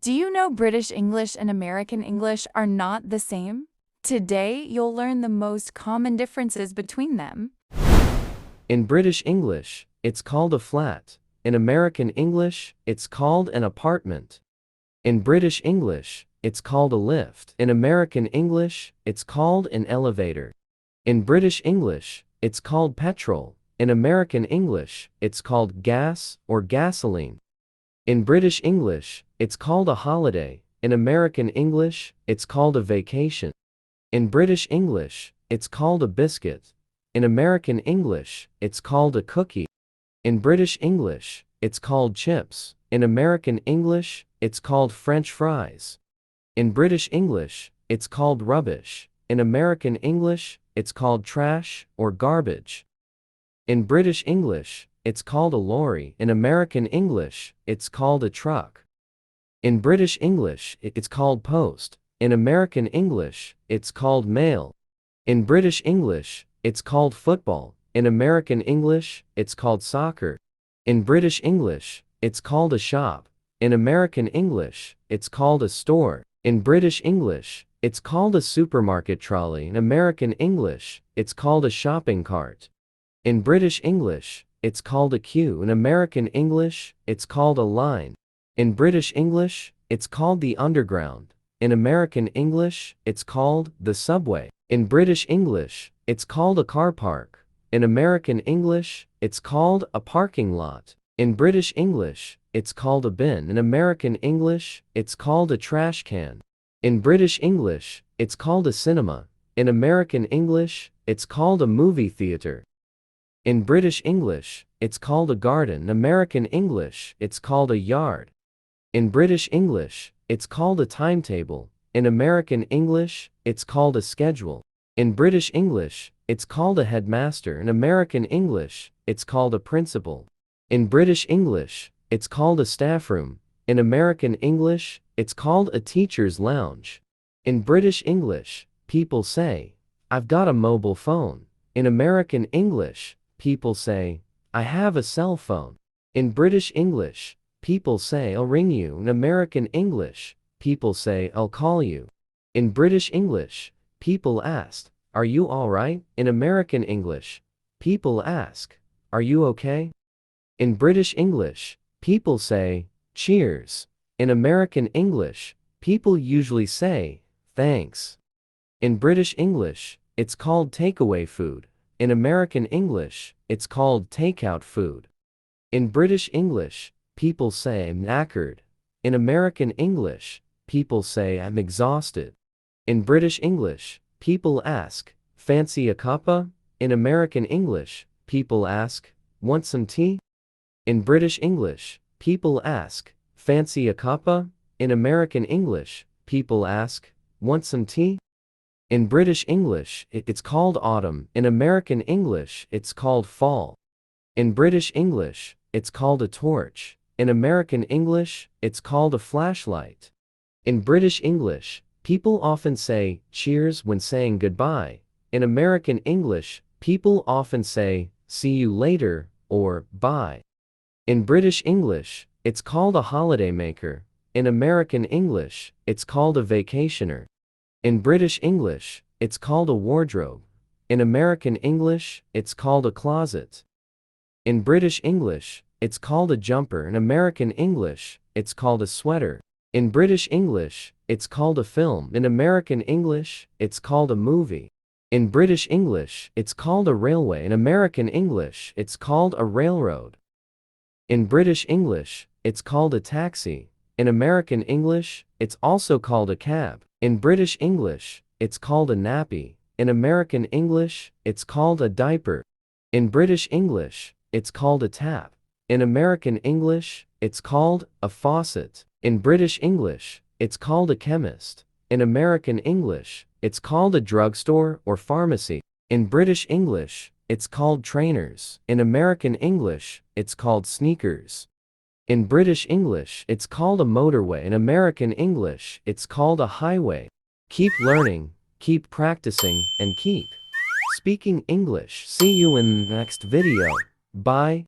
Do you know British English and American English are not the same? Today, you'll learn the most common differences between them. In British English, it's called a flat. In American English, it's called an apartment. In British English, it's called a lift. In American English, it's called an elevator. In British English, it's called petrol. In American English, it's called gas or gasoline. In British English, it's called a holiday. In American English, it's called a vacation. In British English, it's called a biscuit. In American English, it's called a cookie. In British English, it's called chips. In American English, it's called French fries. In British English, it's called rubbish. In American English, it's called trash or garbage. In British English, it's called a lorry. In American English, it's called a truck. In British English, it's called post. In American English, it's called mail. In British English, it's called football. In American English, it's called soccer. In British English, it's called a shop. In American English, it's called a store. In British English, it's called a supermarket trolley. In American English, it's called a shopping cart. In British English, it's called a queue. In American English, it's called a line. In British English, it's called the underground. In American English, it's called the subway. In British English, it's called a car park. In American English, it's called a parking lot. In British English, it's called a bin. In American English, it's called a trash can. In British English, it's called a cinema. In American English, it's called a movie theater. In British English, it's called a garden. In American English, it's called a yard. In British English, it's called a timetable. In American English, it's called a schedule. In British English, it's called a headmaster. In American English, it's called a principal. In British English, it's called a staff room. In American English, it's called a teacher's lounge. In British English, people say, "I've got a mobile phone." In American English, people say, "I have a cell phone." In British English, people say, "I'll ring you." In American English, people say, "I'll call you." In British English, people ask, "Are you all right?" In American English, people ask, "Are you okay?" In British English, people say, "Cheers." In American English, people usually say, "Thanks." In British English, it's called takeaway food. In American English, it's called takeout food. In British English, people say, "I'm knackered." In American English, people say, "I'm exhausted." In British English, people ask, "Fancy a cuppa?" In American English, people ask, "Want some tea?" In British English, people ask, "Fancy a cuppa?" In American English, people ask, "Want some tea?" In British English, it's called autumn. In American English, it's called fall. In British English, it's called a torch. In American English, it's called a flashlight. In British English, people often say, "Cheers" when saying goodbye. In American English, people often say, "See you later," or "Bye." In British English, it's called a holidaymaker. In American English, it's called a vacationer. In British English, it's called a wardrobe. In American English, it's called a closet. In British English, it's called a jumper. In American English, it's called a sweater. In British English, it's called a film. In American English, it's called a movie. In British English, it's called a railway. In American English, it's called a railroad. In British English, it's called a taxi. In American English, it's also called a cab. In British English, it's called a nappy. In American English, it's called a diaper. In British English, it's called a tap. In American English, it's called a faucet. In British English, it's called a chemist. In American English, it's called a drugstore or pharmacy. In British English, it's called trainers. In American English, it's called sneakers. In British English, it's called a motorway. In American English, it's called a highway. Keep learning, keep practicing, and keep speaking English. See you in the next video. Bye.